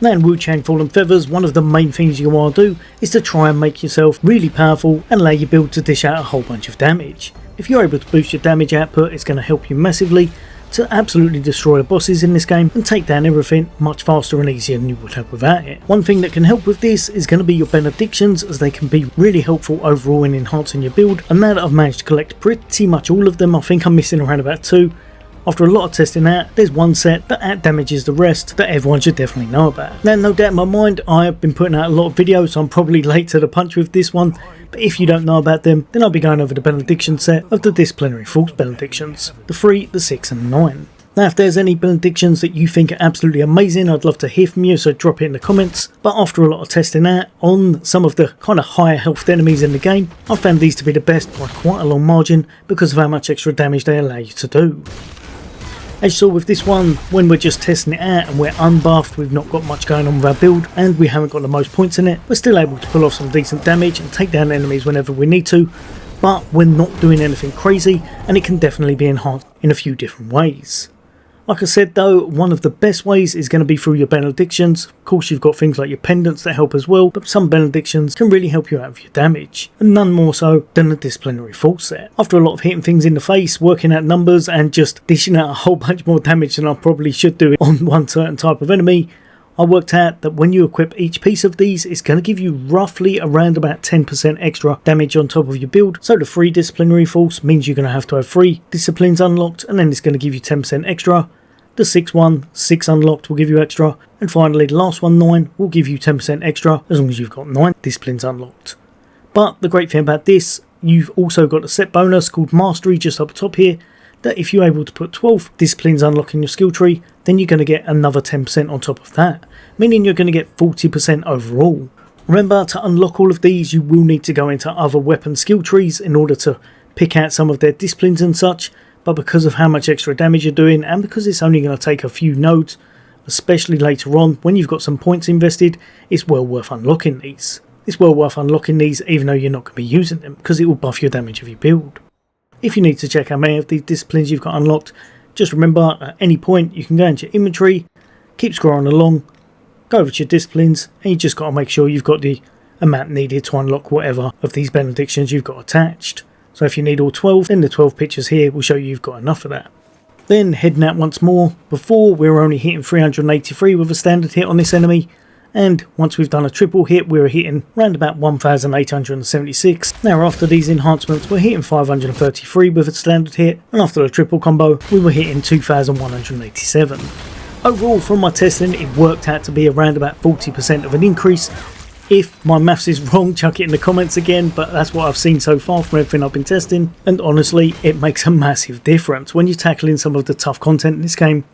Now in Wuchang Fallen Feathers, one of the main things you want to do is to try and make yourself really powerful and allow your build to dish out a whole bunch of damage. If you're able to boost your damage output, it's going to help you massively to absolutely destroy the bosses in this game and take down everything much faster and easier than you would have without it. One thing that can help with this is going to be your Benedictions, as they can be really helpful overall in enhancing your build, and now that I've managed to collect pretty much all of them, I think I'm missing around about 2. After a lot of testing out, there's one set that outdamages the rest that everyone should definitely know about. Now, no doubt in my mind, I have been putting out a lot of videos, so I'm probably late to the punch with this one, but if you don't know about them, then I'll be going over the benediction set of the Disciplinary False Benedictions, the 3, the 6 and 9. Now, if there's any benedictions that you think are absolutely amazing, I'd love to hear from you, so drop it in the comments. But after a lot of testing out on some of the kind of higher health enemies in the game, I found these to be the best by quite a long margin because of how much extra damage they allow you to do. As you saw with this one, when we're just testing it out and we're unbuffed, we've not got much going on with our build and we haven't got the most points in it, we're still able to pull off some decent damage and take down enemies whenever we need to, but we're not doing anything crazy and it can definitely be enhanced in a few different ways. Like I said though, one of the best ways is going to be through your benedictions. Of course you've got things like your pendants that help as well, but some benedictions can really help you out with your damage, and none more so than the Disciplinary False set. After a lot of hitting things in the face, working out numbers and just dishing out a whole bunch more damage than I probably should do on one certain type of enemy, I worked out that when you equip each piece of these, it's going to give you roughly around about 10% extra damage on top of your build. So the 3 Disciplinary False means you're going to have to have 3 disciplines unlocked, and then it's going to give you 10% extra. The 6 one, 6 unlocked will give you extra, and finally the last one, 9, will give you 10% extra as long as you've got 9 disciplines unlocked. But the great thing about this, you've also got a set bonus called Mastery just up top here, that if you're able to put 12 disciplines unlocked in your skill tree, then you're going to get another 10% on top of that, meaning you're going to get 40% overall. Remember, to unlock all of these you will need to go into other weapon skill trees in order to pick out some of their disciplines and such, but because of how much extra damage you're doing and because it's only going to take a few nodes, especially later on when you've got some points invested, it's well worth unlocking these. It's well worth unlocking these even though you're not going to be using them, because it will buff your damage of your build. If you need to check how many of these disciplines you've got unlocked, just remember at any point you can go into your inventory, keep scrolling along, go over to your disciplines, and you just got to make sure you've got the amount needed to unlock whatever of these benedictions you've got attached. So if you need all 12, then the 12 pictures here will show you've got enough of that. Then heading out once more. Before we were only hitting 383 with a standard hit on this enemy, and once we've done a triple hit we were hitting around about 1876. Now after these enhancements we're hitting 533 with a standard hit, and after the triple combo we were hitting 2187. Overall from my testing it worked out to be around about 40% of an increase. If my maths is wrong, chuck it in the comments again, but that's what I've seen so far from everything I've been testing, and honestly it makes a massive difference when you're tackling some of the tough content in this game,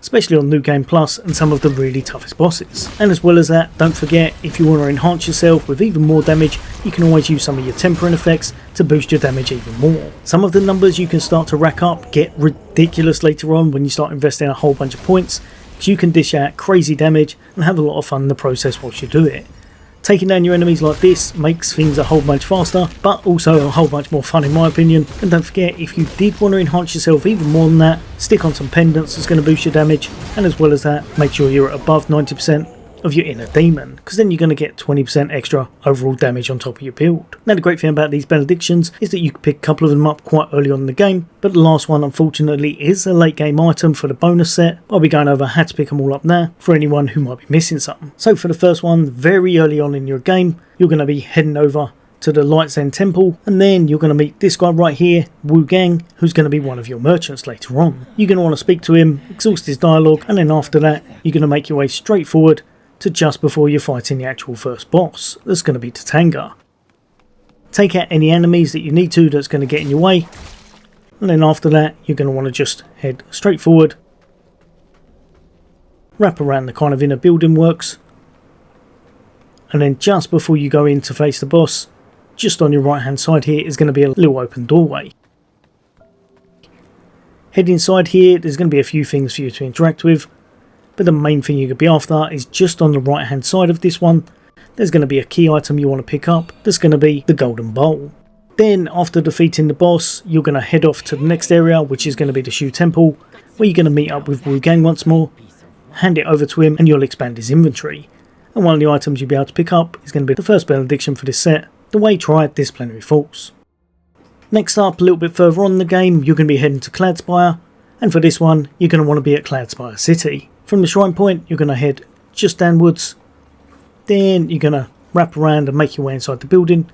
especially on New Game Plus and some of the really toughest bosses. And as well as that, don't forget, if you want to enhance yourself with even more damage, you can always use some of your tempering effects to boost your damage even more. Some of the numbers you can start to rack up get ridiculous later on when you start investing a whole bunch of points, because you can dish out crazy damage and have a lot of fun in the process whilst you do it. Taking down your enemies like this makes things a whole bunch faster, but also a whole bunch more fun in my opinion. And don't forget, if you did want to enhance yourself even more than that, stick on some pendants that's going to boost your damage, and as well as that, make sure you're at above 90% of your inner demon, because then you're going to get 20% extra overall damage on top of your build. Now the great thing about these benedictions is that you can pick a couple of them up quite early on in the game, but the last one unfortunately is a late game item for the bonus set. I'll be going over how to pick them all up now for anyone who might be missing something. So for the first one, very early on in your game, you're going to be heading over to the Light's End Temple, and then you're going to meet this guy right here, Wuchang, who's going to be one of your merchants later on. You're going to want to speak to him, exhaust his dialogue, and then after that you're going to make your way straight forward to just before you're fighting the actual first boss. That's going to be Tatanga. Take out any enemies that you need to that's going to get in your way, and then after that you're going to want to just head straight forward, wrap around the kind of inner building works, and then just before you go in to face the boss, just on your right hand side here is going to be a little open doorway. Head inside here, there's going to be a few things for you to interact with, but the main thing you could be after is just on the right hand side of this one. There's going to be a key item you want to pick up, that's going to be the golden bowl. Then after defeating the boss, you're going to head off to the next area, which is going to be the Shu Temple, where you're going to meet up with Wuchang once more, hand it over to him and you'll expand his inventory. And one of the items you'll be able to pick up is going to be the first benediction for this set, the Wei Disciplinary Force. Next up, a little bit further on in the game, you're going to be heading to Cladspire, and for this one, you're going to want to be at Cladspire City. From the shrine point, you're going to head just downwards, then you're going to wrap around and make your way inside the building,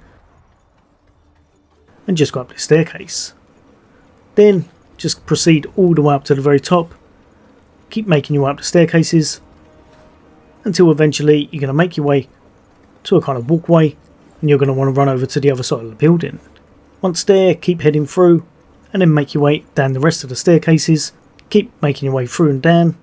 and just go up the staircase. Then, just proceed all the way up to the very top, keep making your way up the staircases, until eventually you're going to make your way to a kind of walkway and you're going to want to run over to the other side of the building. Once there, keep heading through and then make your way down the rest of the staircases. Keep making your way through and down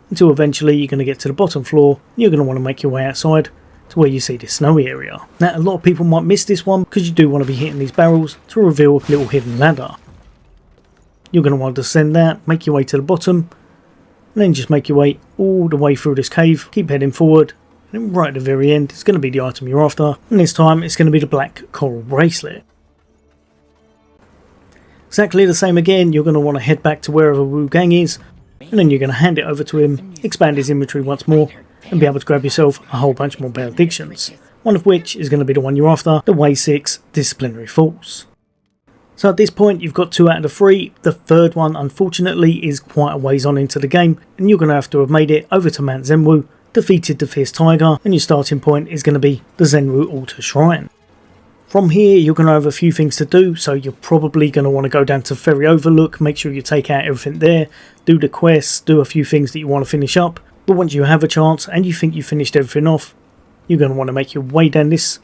until eventually you're going to get to the bottom floor and you're going to want to make your way outside to where you see this snowy area. Now, a lot of people might miss this one because you do want to be hitting these barrels to reveal a little hidden ladder. You're going to want to descend that, make your way to the bottom, and then just make your way all the way through this cave. Keep heading forward, and then right at the very end it's going to be the item you're after, and this time it's going to be the black coral bracelet. Exactly the same again, you're going to want to head back to wherever Wuchang is, and then you're going to hand it over to him, expand his inventory once more, and be able to grab yourself a whole bunch more benedictions, one of which is going to be the one you're after, the Wei Six Disciplinary Force. So at this point you've got 2 out of the 3, the third one unfortunately is quite a ways on into the game and you're going to have made it over to Mount Zenwu, defeated the Fierce Tiger, and your starting point is going to be the Zenwu Altar Shrine. From here you're going to have a few things to do, so you're probably going to want to go down to Ferry Overlook, make sure you take out everything there, do the quests, do a few things that you want to finish up, but once you have a chance and you think you've finished everything off, you're going to want to make your way down this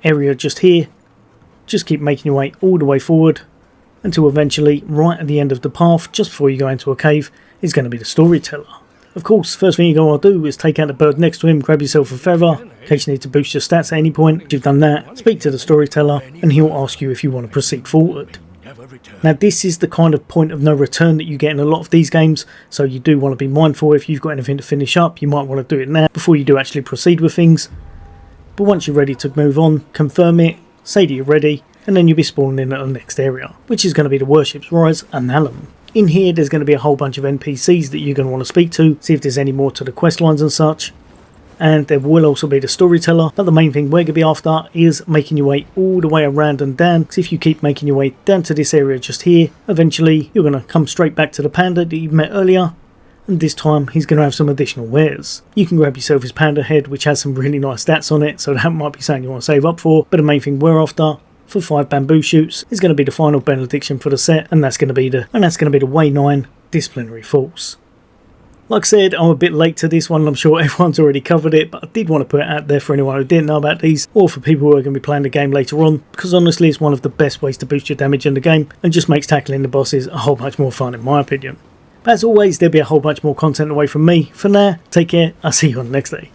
area just here. Just keep making your way all the way forward until eventually, right at the end of the path, just before you go into a cave, is going to be the Storyteller. Of course, first thing you're going to do is take out the bird next to him, grab yourself a feather, in case you need to boost your stats at any point. If you've done that, speak to the Storyteller and he'll ask you if you want to proceed forward. Now this is the kind of point of no return that you get in a lot of these games, so you do want to be mindful if you've got anything to finish up, you might want to do it now before you do actually proceed with things. But once you're ready to move on, confirm it, say that you're ready, and then you'll be spawning in at the next area, which is going to be the Worship's Rise and Alum. In here there's going to be a whole bunch of NPCs that you're going to want to speak to, see if there's any more to the quest lines and such, and there will also be the Storyteller, but the main thing we're going to be after is making your way all the way around and down, because if you keep making your way down to this area just here, eventually you're going to come straight back to the panda that you met earlier, and this time he's going to have some additional wares. You can grab yourself his panda head, which has some really nice stats on it, so that might be something you want to save up for, but the main thing we're after for 5 bamboo shoots is going to be the final benediction for the set, and that's going to be the Wei 9 Disciplinary Force. Like I said, I'm a bit late to this one, I'm sure everyone's already covered it, but I did want to put it out there for anyone who didn't know about these, or for people who are going to be playing the game later on, because honestly it's one of the best ways to boost your damage in the game, and just makes tackling the bosses a whole bunch more fun in my opinion. But as always, there'll be a whole bunch more content away from me. For now, take care, I'll see you on the next day.